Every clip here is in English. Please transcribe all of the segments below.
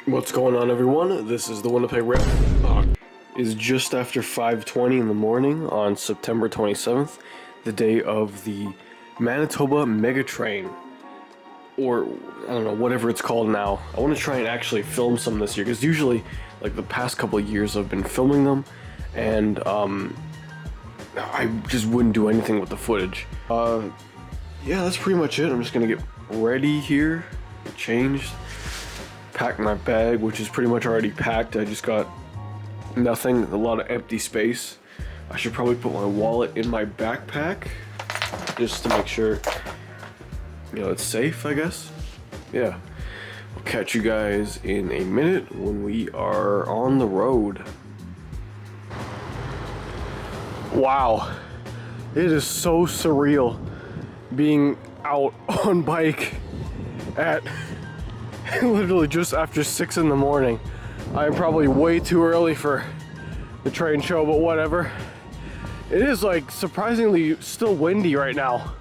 What's going on, everyone? This is the Winnipeg Rep. It's just after 5:20 in the morning on September 27th, the day of the Manitoba MEGATRAIN, or I don't know, whatever it's called now. I want to try and actually film some this year, because usually, like the past couple of years, I've been filming them, and I just wouldn't do anything with the footage. Yeah, that's pretty much it. I'm just gonna get ready here, changed, pack my bag, which is pretty much already packed. I just got nothing, a lot of empty space. I should probably put my wallet in my backpack just to make sure, you know, it's safe, I guess. Yeah, I'll catch you guys in a minute when we are on the road. Wow, it is so surreal being out on bike at literally just after 6 in the morning. I'm probably way too early for the train show, but whatever. It is like surprisingly still windy right now.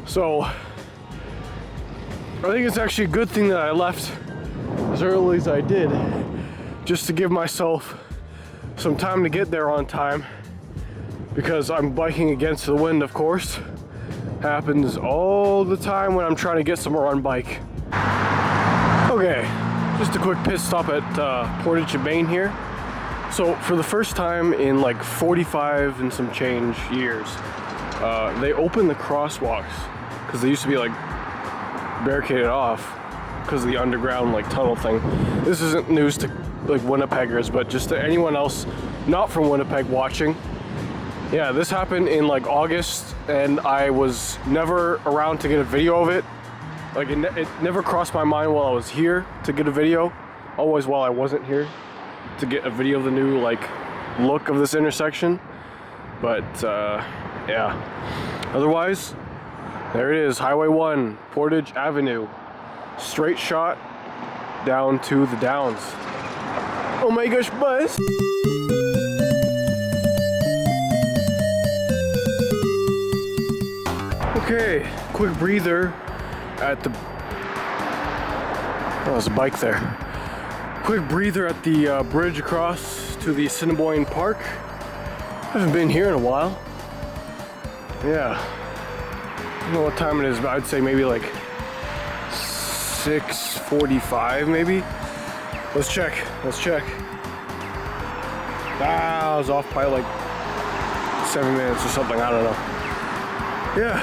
So I think it's actually a good thing that I left as early as I did, just to give myself some time to get there on time, because I'm biking against the wind, of course. Happens all the time when I'm trying to get somewhere on bike. Okay, just a quick pit stop at Portage and Main here. So for the first time in like 45 and some change years, they opened the crosswalks, because they used to be like barricaded off because of the underground like tunnel thing. This isn't news to like Winnipeggers, but just to anyone else not from Winnipeg watching. Yeah, this happened in like August, and I was never around to get a video of it. Like it never crossed my mind while I was here to get a video. Always while I wasn't here to get a video of the new like look of this intersection. But yeah. Otherwise, there it is, Highway 1, Portage Avenue. Straight shot down to the Downs. Oh my gosh, bus! Okay, quick breather at the... Oh, there's a bike there. Quick breather at the bridge across to the Assiniboine Park. Haven't been here in a while. Yeah. I don't know what time it is, but I'd say maybe like 6:45 maybe. Let's check. Ah, I was off by like 7 minutes or something, I don't know. Yeah.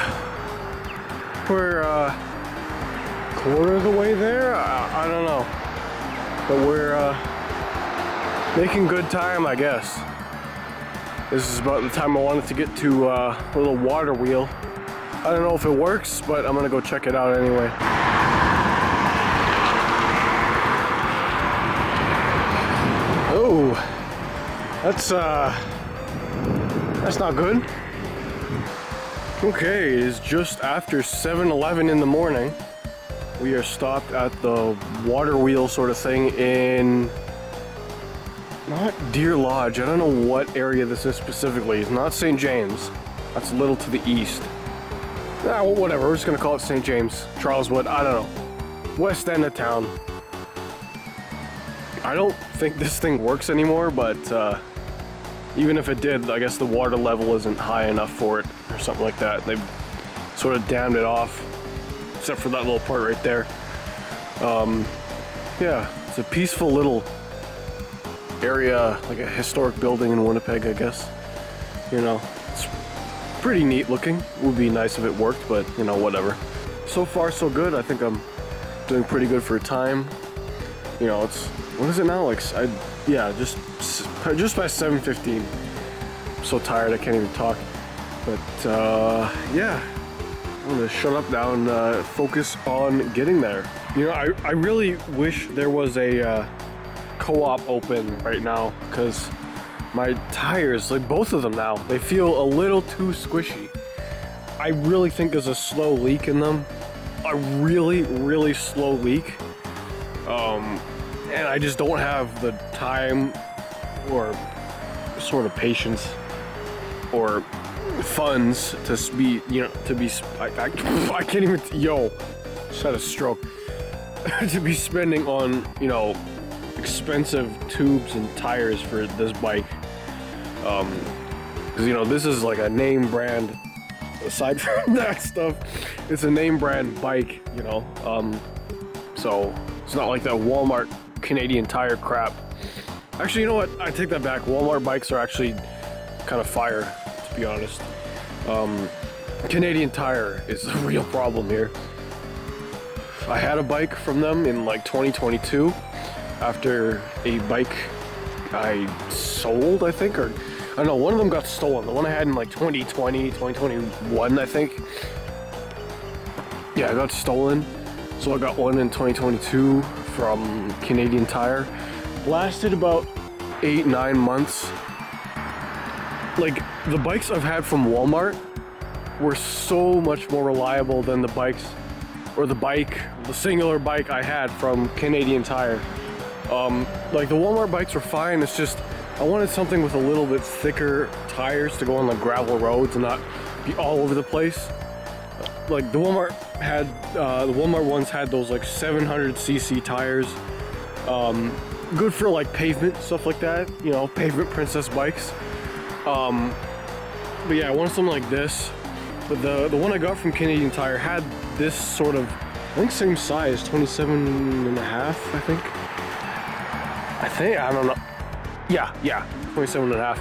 We're quarter of the way there? I don't know. But we're making good time, I guess. This is about the time I wanted to get to a little water wheel. I don't know if it works, but I'm gonna go check it out anyway. Oh, that's not good. Okay, it is just after 7:11 in the morning. We are stopped at the water wheel sort of thing in, not Deer Lodge, I don't know what area this is specifically. It's not St. James. That's a little to the east. Ah, well, whatever, we're just gonna call it St. James. Charleswood, I don't know. West end of town. I don't think this thing works anymore, but even if it did, I guess the water level isn't high enough for it or something like that. They've sort of dammed it off, except for that little part right there. Yeah, it's a peaceful little area, like a historic building in Winnipeg, I guess. You know, it's pretty neat looking. It would be nice if it worked, but you know, whatever. So far, so good. I think I'm doing pretty good for a time. You know, it's, what is it now? Like, yeah, just by 7:15. I'm so tired I can't even talk. But yeah, I'm gonna shut up now and focus on getting there. You know, I really wish there was a co-op open right now, because my tires, like both of them now, they feel a little too squishy. I really think there's a slow leak in them. A really, really slow leak. And I just don't have the time or sort of patience or funds to be, you know, to be, I can't even, yo, just had a stroke, to be spending on, you know, expensive tubes and tires for this bike. Because you know, this is like a name brand. Aside from that stuff, it's a name brand bike, you know. So it's not like that Walmart Canadian Tire crap. Actually, you know what? I take that back. Walmart bikes are actually kind of fire, to be honest. Canadian Tire is a real problem here. I had a bike from them in like 2022 after a bike I sold, I think, or I don't know, one of them got stolen. The one I had in like 2020, 2021, I think. Yeah, I got stolen. So I got one in 2022 from Canadian Tire. Lasted about 8-9 months. Like, the bikes I've had from Walmart were so much more reliable than the bikes, or the singular bike I had from Canadian Tire. Like, the Walmart bikes were fine, it's just I wanted something with a little bit thicker tires to go on like gravel roads and not be all over the place. Like the Walmart ones had those like 700cc tires. Good for like pavement, stuff like that, you know, pavement princess bikes. But yeah, I wanted something like this. But the one I got from Canadian Tire had this sort of, I think same size, 27.5, I don't know. Yeah, 27.5.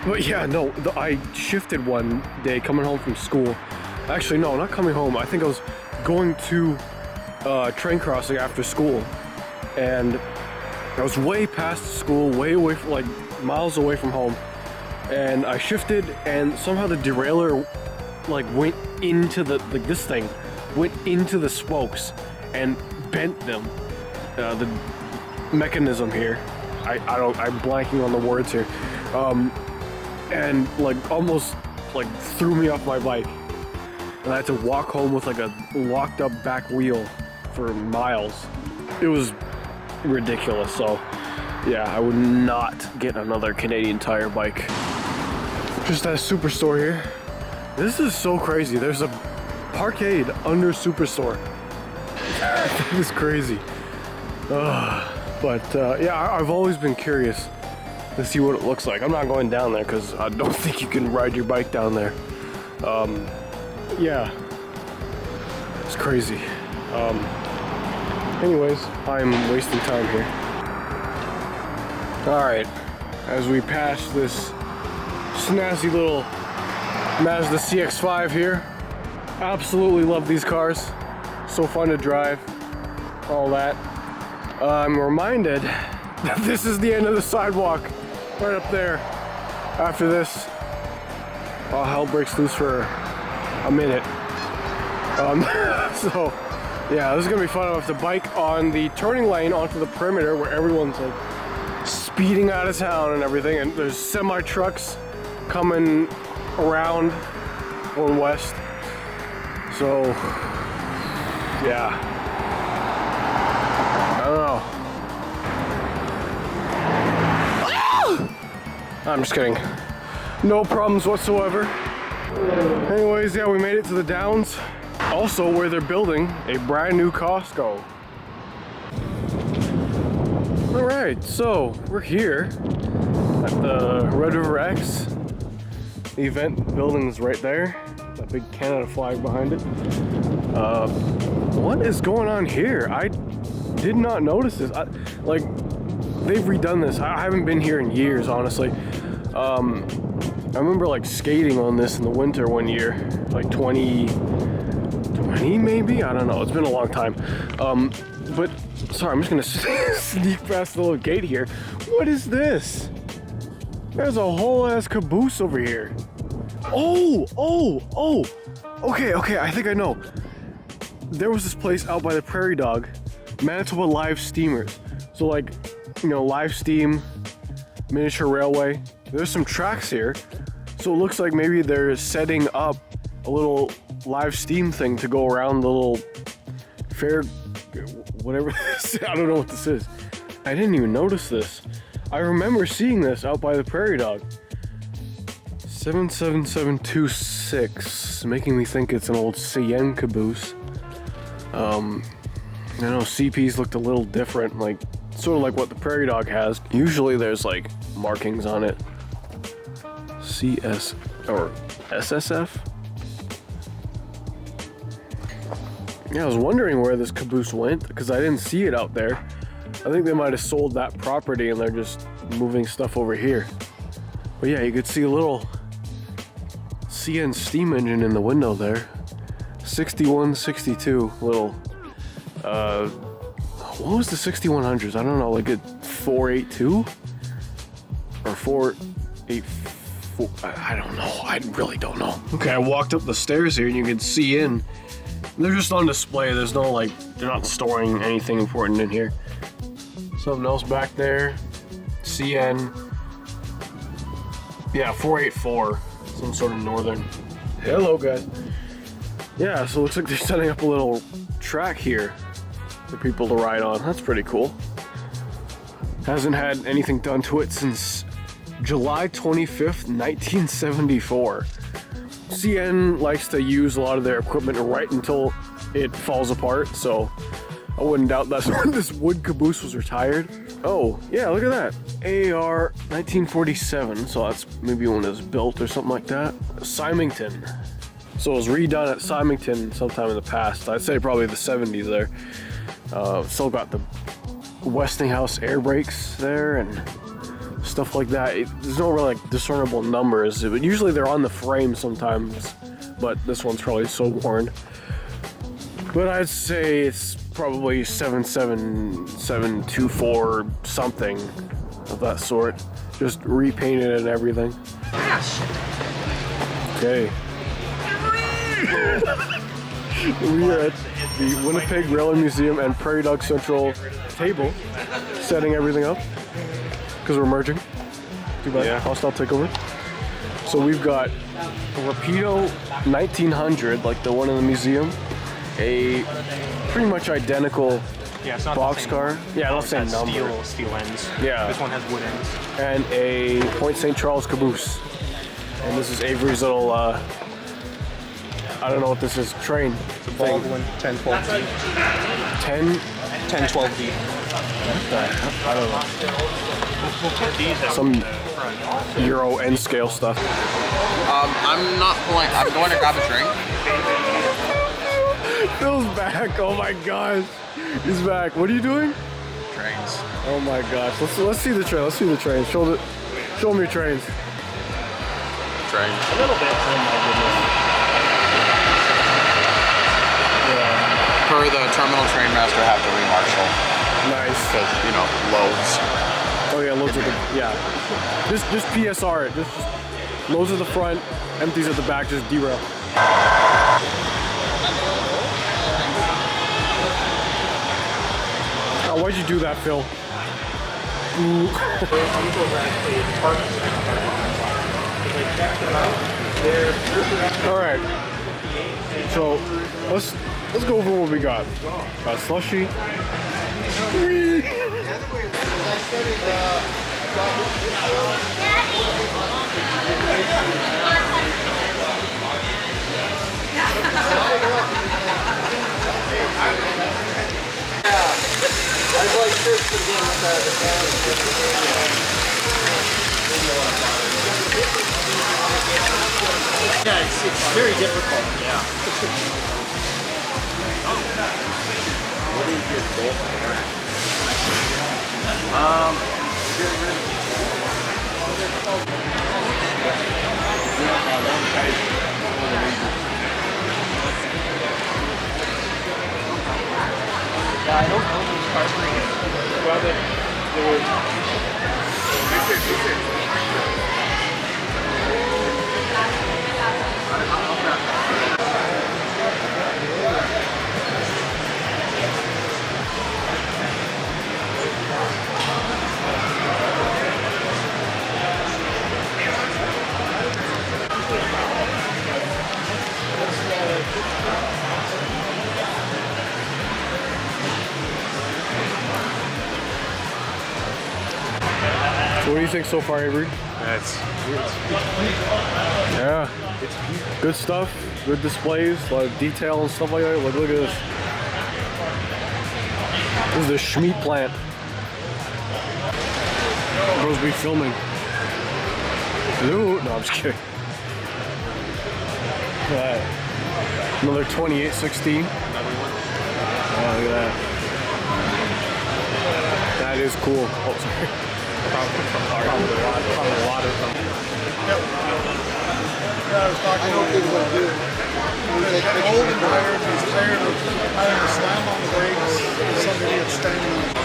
But yeah, no, I shifted one day coming home from school. Actually, no, not coming home. I think I was going to train crossing after school. And I was way past school, way away from, like, miles away from home. And I shifted, and somehow the derailleur, like, went into the, like, this thing went into the spokes and bent them. The mechanism here. I'm blanking on the words here. And like almost like threw me off my bike. And I had to walk home with like a locked up back wheel for miles. It was ridiculous. So yeah, I would not get another Canadian Tire bike. Just at a Superstore here. This is so crazy. There's a parkade under Superstore. That is crazy. But yeah, I've always been curious to see what it looks like. I'm not going down there because I don't think you can ride your bike down there. Yeah, it's crazy. Anyways, I'm wasting time here. All right, as we pass this snazzy little Mazda CX-5 here, absolutely love these cars. So fun to drive, all that. I'm reminded that this is the end of the sidewalk, right up there. After this, all hell breaks loose for a minute. So, yeah, this is gonna be fun. I have to bike on the turning lane onto the perimeter where everyone's like speeding out of town and everything, and there's semi trucks coming around going west. So, yeah. I don't know. I'm just kidding. No problems whatsoever. Anyways, yeah, we made it to the Downs. Also, where they're building a brand new Costco. All right, so we're here at the Red River X. The event building is right there. That big Canada flag behind it. What is going on here? I did not notice this. Like, they've redone this. I haven't been here in years, honestly. I remember like skating on this in the winter one year, like 2020 maybe? I don't know. It's been a long time. But sorry, I'm just gonna sneak past the little gate here. What is this? There's a whole ass caboose over here. Oh. Okay, I think I know. There was this place out by the Prairie Dog, Manitoba Live Steamers. So like, you know, live steam, miniature railway. There's some tracks here. So it looks like maybe they're setting up a little live steam thing to go around the little fair, whatever this is. I don't know what this is. I didn't even notice this. I remember seeing this out by the Prairie Dog. 77726, making me think it's an old CN caboose. I know CPs looked a little different, like sort of like what the Prairie Dog has. Usually there's like markings on it. CS or SSF. Yeah, I was wondering where this caboose went because I didn't see it out there. I think they might have sold that property and they're just moving stuff over here. But yeah, you could see a little CN steam engine in the window there. 61, 62, little, what was the 6100s? I don't know, like a 482? Or 484, I don't know, I really don't know. Okay, I walked up the stairs here and you can see in. They're just on display, there's no like, they're not storing anything important in here. Something else back there, CN, yeah, 484, some sort of northern. Hello guys. Yeah, so it looks like they're setting up a little track here for people to ride on. That's pretty cool. Hasn't had anything done to it since July 25th, 1974. CN likes to use a lot of their equipment right until it falls apart, so I wouldn't doubt that's when this wood caboose was retired. Oh, yeah, look at that. AR 1947, so that's maybe when it was built or something like that. Symington. So it was redone at Symington sometime in the past. I'd say probably the 70s there. Still got the Westinghouse air brakes there and stuff like that. There's no really like discernible numbers, but usually they're on the frame sometimes, but this one's probably so worn. But I'd say it's probably 77724 something of that sort. Just repainted and everything. Okay. We are at the Winnipeg Railway Museum and Prairie Dog Central table, setting everything up because we're merging. Too bad. Yeah. Hostile takeover. So we've got a Rapido 1900, like the one in the museum, a pretty much identical boxcar. Yeah, not the same number. Steel ends. Yeah. This one has wood ends. And a Point St. Charles caboose. And this is Avery's little, I don't know what this is, train. It's a Baldwin 1012D. 10? 1012D. I don't know. Some Euro N scale stuff. I'm not pulling. I'm going to grab a drink. Phil's back. Oh my gosh. He's back. What are you doing? Trains. Oh my gosh. Let's see the train. Let's see the train. Show me your trains. Trains. A little bit. Oh my goodness. Per the terminal train master, have to re-marshal. Nice. Because, you know, loads. Oh yeah, loads at the, yeah. Just PSR it. Just loads at the front, empties at the back, just derail. Oh, why'd you do that, Phil? All right. So let's go over what we got. Got slushy. Yeah, it's very difficult. Yeah. What is your goal? Yeah, I don't know who's carbureting it. Well, there was... So what do you think so far, Avery? Yeah. It's Good stuff, good displays, a lot of detail and stuff like that. Look at this. This is the Schmeat plant. Bro's be filming. Hello? No, I'm just kidding. Another 2816. Oh, look at that. That is cool. Oh, sorry. Probably a lot of them. Yep. Yeah, I was talking to people that do. They're old and tired. He's tired of having to slam on the brakes. Somebody that's standing on it.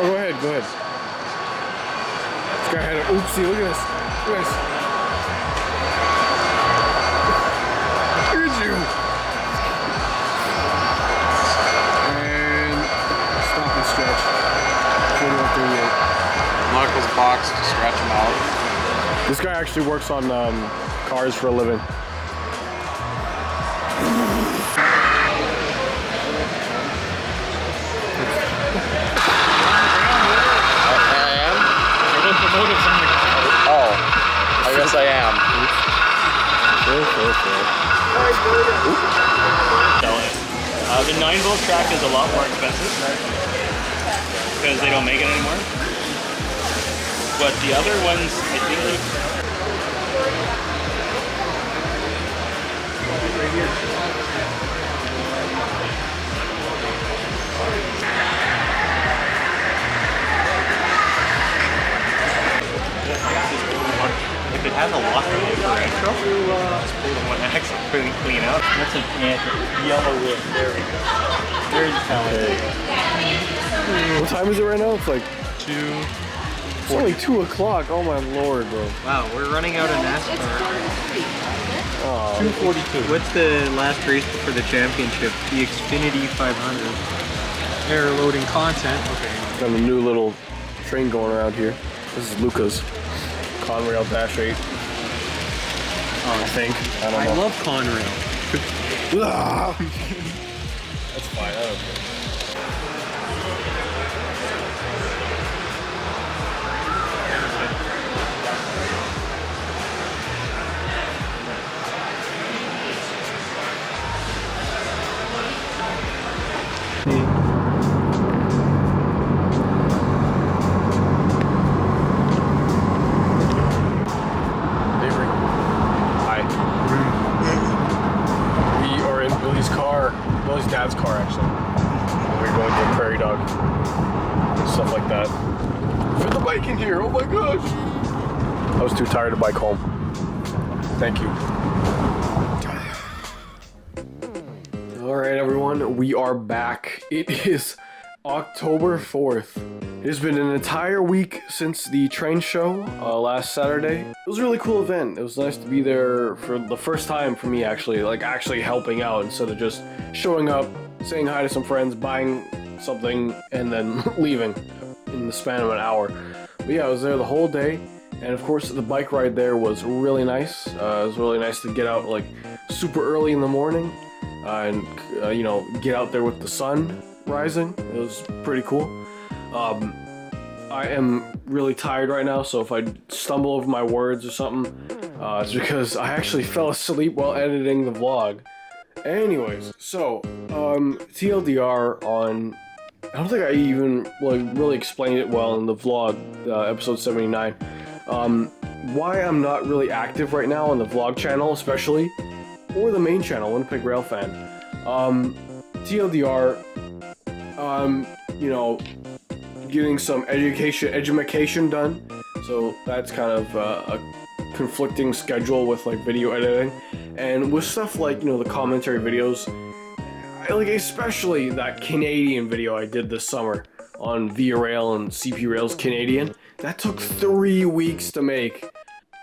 Oh, go ahead, go ahead. This guy had an oopsie, look at this. Look at this. Look at you. And stop and stretch. 4138. Knock his box to stretch him out. This guy actually works on cars for a living. Oh, I guess I am. The 9-volt track is a lot more expensive because they don't make it anymore. But the other ones, I think, if it has a lock differential, just pull the one axle clean out. That's a yellow wood. There we go. There's the talented. What time is it right now? It's like 2. it's only 2 o'clock. Oh my lord, bro. Wow, we're running out of NASCAR. Oh, 242. What's the last race for the championship? The Xfinity 500. Air loading content. Okay. got a new little train going around here. This is Luca's Conrail Dash 8. I think. I don't I know. love Conrail. That's fine. I don't care. Billy's dad's car, actually. And we're going to a prairie dog. Stuff like that. Fit the bike in here, oh my gosh! I was too tired to bike home. Thank you. Alright everyone, we are back. It is October 4th. It has been an entire week since the train show last Saturday. It was a really cool event. It was nice to be there for the first time for me, actually, like actually helping out instead of just showing up, saying hi to some friends, buying something, and then leaving in the span of an hour. But yeah, I was there the whole day, and of course the bike ride there was really nice. It was really nice to get out like super early in the morning and you know, get out there with the sun rising. It was pretty cool. I am really tired right now, so if I stumble over my words or something, it's because I actually fell asleep while editing the vlog. Anyways, so, TLDR on, I don't think I even like really explained it well in the vlog, episode 79. Why I'm not really active right now on the vlog channel, especially, or the main channel, Winnipeg Rail Fan. TLDR, you know, getting some edumacation done, so that's kind of a conflicting schedule with like video editing, and with stuff like, you know, the commentary videos, like especially that Canadian video I did this summer on Via Rail and CP Rail's Canadian, that took 3 weeks to make.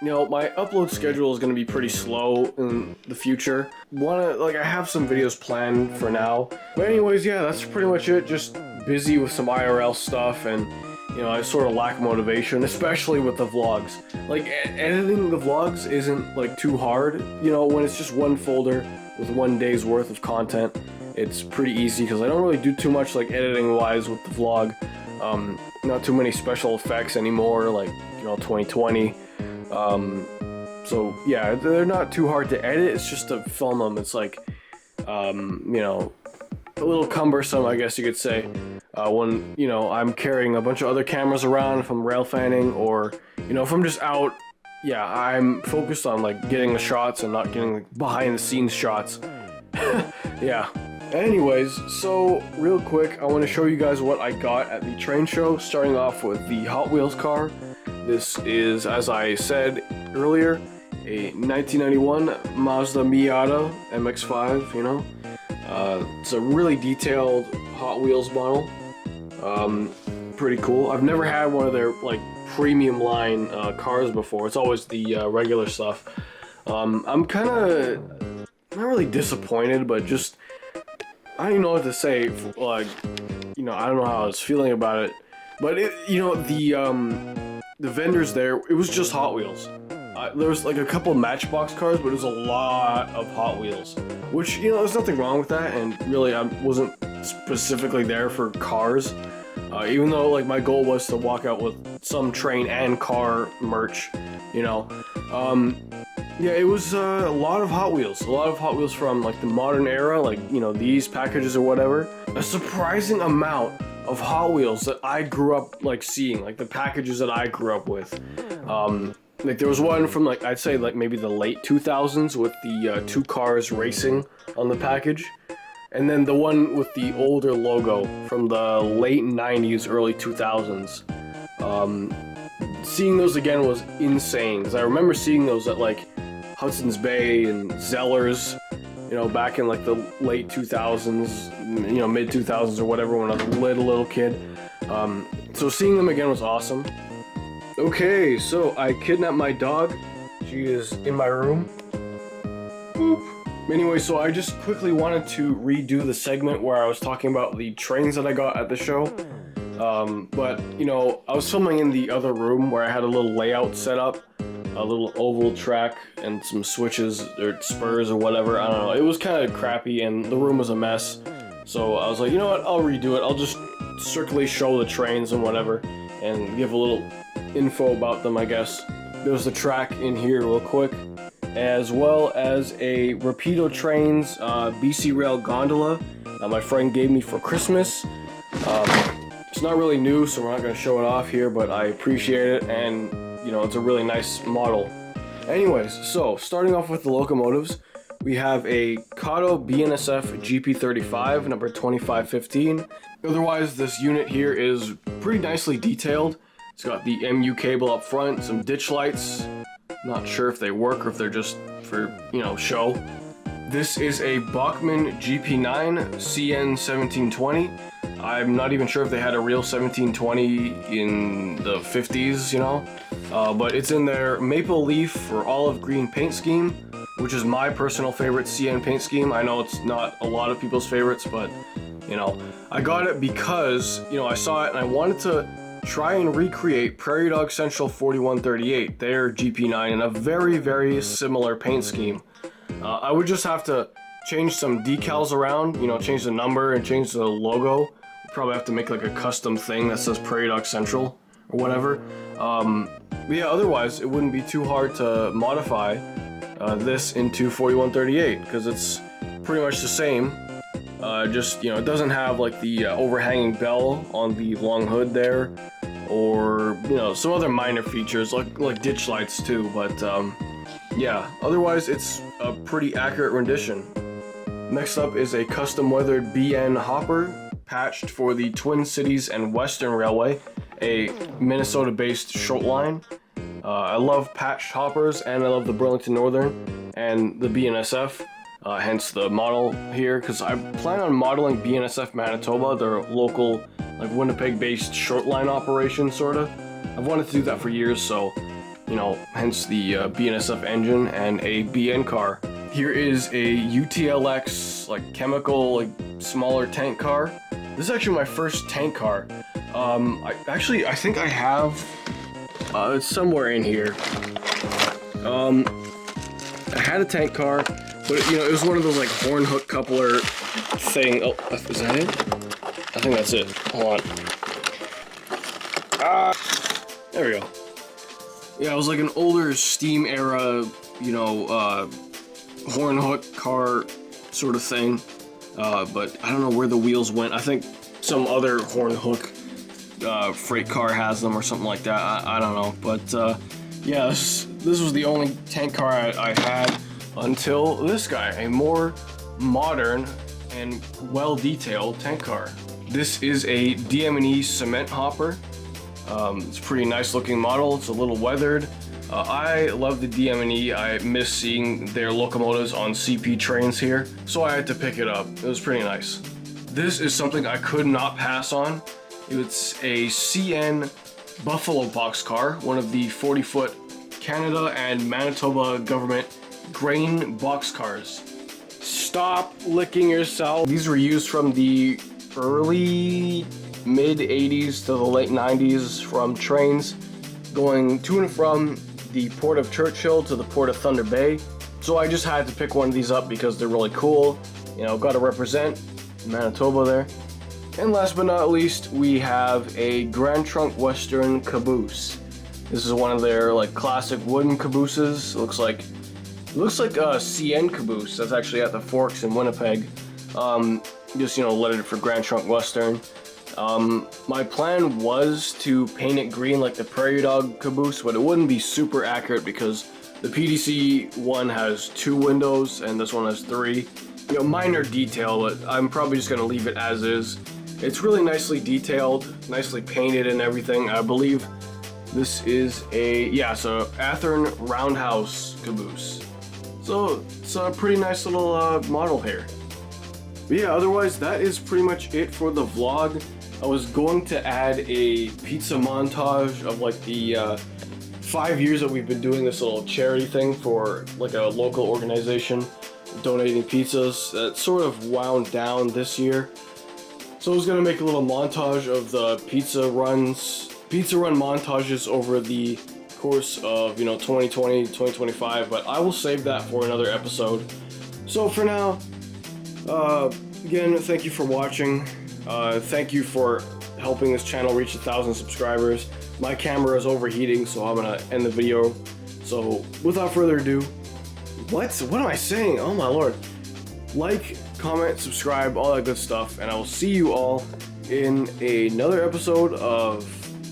You know, my upload schedule is going to be pretty slow in the future. I have some videos planned for now. But anyways, yeah, that's pretty much it. Just busy with some IRL stuff and you know, I sort of lack motivation, especially with the vlogs. Like, editing the vlogs isn't like too hard, you know, when it's just one folder with one day's worth of content. It's pretty easy because I don't really do too much like editing wise with the vlog. Not too many special effects anymore, like, you know, 2020. So yeah, they're not too hard to edit. It's just to film them. It's like, you know, a little cumbersome, I guess you could say, when, you know, I'm carrying a bunch of other cameras around if I'm rail fanning, or, you know, if I'm just out, yeah, I'm focused on like getting the shots and not getting like, behind the scenes shots. Yeah. Anyways, so real quick, I want to show you guys what I got at the train show, starting off with the Hot Wheels car. This is, as I said earlier, a 1991 Mazda Miata MX-5, you know. It's a really detailed Hot Wheels model. Pretty cool. I've never had one of their like premium line cars before. It's always the regular stuff. I'm kind of not really disappointed, but just I don't even know what to say. Like, you know, I don't know how I was feeling about it, but it, you know, the vendors there, it was just Hot Wheels. There was like a couple Matchbox cars, but it was a lot of Hot Wheels, which, you know, there's nothing wrong with that, and really I wasn't specifically there for cars, even though like my goal was to walk out with some train and car merch, you know. Yeah, it was a lot of Hot Wheels. A lot of Hot Wheels from like the modern era, like, you know, these packages or whatever. A surprising amount of Hot Wheels that I grew up like seeing, like the packages that I grew up with. Like there was one from like, I'd say like maybe the late 2000s with the two cars racing on the package. And then the one with the older logo from the late 90s, early 2000s. Seeing those again was insane, because I remember seeing those at like Hudson's Bay and Zellers, you know, back in like the late 2000s, you know, mid 2000s or whatever, when I was a little kid. So seeing them again was awesome. Okay, so I kidnapped my dog. She is in my room. Boop. Anyway, so I just quickly wanted to redo the segment where I was talking about the trains that I got at the show. But, you know, I was filming in the other room where I had a little layout set up, a little oval track and some switches or spurs or whatever. I don't know. It was kind of crappy and the room was a mess. So I was like, you know what, I'll redo it. I'll just strictly show the trains and whatever and give a little info about them, I guess. There's the track in here real quick, as well as a Rapido Trains BC Rail gondola that my friend gave me for Christmas. It's not really new, so we're not going to show it off here, but I appreciate it, and, you know, it's a really nice model. Anyways, so starting off with the locomotives, we have a Kato BNSF GP35, number 2515. Otherwise, this unit here is pretty nicely detailed. It's got the MU cable up front, some ditch lights. Not sure if they work or if they're just for, you know, show. This is a Bachmann GP9 CN1720. I'm not even sure if they had a real 1720 in the 50s, you know, but it's in their maple leaf or olive green paint scheme, which is my personal favorite CN paint scheme. I know it's not a lot of people's favorites, but, you know, I got it because, you know, I saw it and I wanted to try and recreate Prairie Dog Central 4138, their GP9, in a very, very similar paint scheme. I would just have to change some decals around, you know, change the number and change the logo. Probably have to make like a custom thing that says Prairie Dog Central or whatever. But yeah, otherwise it wouldn't be too hard to modify this into 4138 because it's pretty much the same. Just, you know, it doesn't have like the overhanging bell on the long hood there, or, you know, some other minor features like ditch lights too. But yeah, otherwise it's a pretty accurate rendition. Next up is a custom weathered BN hopper, patched for the Twin Cities and Western Railway, a Minnesota-based short line. I love patched hoppers, and I love the Burlington Northern and the BNSF, hence the model here, because I plan on modeling BNSF Manitoba, their local, like, Winnipeg-based short line operation, sorta. I've wanted to do that for years, so, you know, hence the BNSF engine and a BN car. Here is a UTLX, like, chemical, like, smaller tank car. This is actually my first tank car. I think I have, it's somewhere in here. I had a tank car, but you know, it was one of those like horn hook coupler thing. Oh, is that it? I think that's it. Hold on. There we go. Yeah, it was like an older steam era, you know, horn hook car sort of thing. But I don't know where the wheels went. I think some other horn hook freight car has them or something like that. I don't know. But yeah, this was the only tank car I had until this guy, a more modern and well-detailed tank car. This is a DM&E cement hopper. It's a pretty nice looking model. It's a little weathered. I love the DM&E. I miss seeing their locomotives on CP trains here, so I had to pick it up. It was pretty nice. This is something I could not pass on. It's a CN Buffalo boxcar, one of the 40-foot Canada and Manitoba government grain boxcars. Stop licking yourself. These were used from the early mid 80s to the late 90s from trains going to and from the port of Churchill to the port of Thunder Bay. So I just had to pick one of these up because they're really cool. You know, got to represent Manitoba there. And last but not least, we have a Grand Trunk Western caboose. This is one of their like classic wooden cabooses. It looks like a CN caboose that's actually at the Forks in Winnipeg. Just, you know, lettered for Grand Trunk Western. My plan was to paint it green like the Prairie Dog caboose, but it wouldn't be super accurate because the PDC one has 2 windows and this one has 3. You know, minor detail, but I'm probably just gonna leave it as is. It's really nicely detailed, nicely painted and everything. I believe this is it's a Athearn Roundhouse caboose. So it's a pretty nice little model here. But yeah, otherwise that is pretty much it for the vlog. I was going to add a pizza montage of like the 5 years that we've been doing this little charity thing for like a local organization donating pizzas. That sort of wound down this year. So I was gonna make a little montage of the pizza run montages over the course of, you know, 2020, 2025, but I will save that for another episode. So for now, again, thank you for watching. Thank you for helping this channel reach 1,000 subscribers. My camera is overheating, so I'm gonna end the video. So without further ado, what am I saying? Oh my lord. Like, comment, subscribe, all that good stuff, and I will see you all in another episode of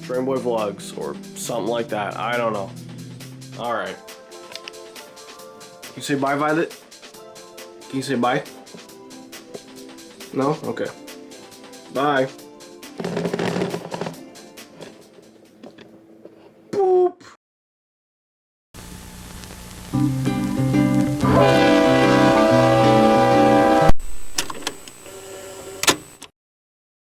Trainboy Vlogs, or something like that. I don't know. Alright. Can you say bye, Violet? Can you say bye? No? Okay. Bye. Boop.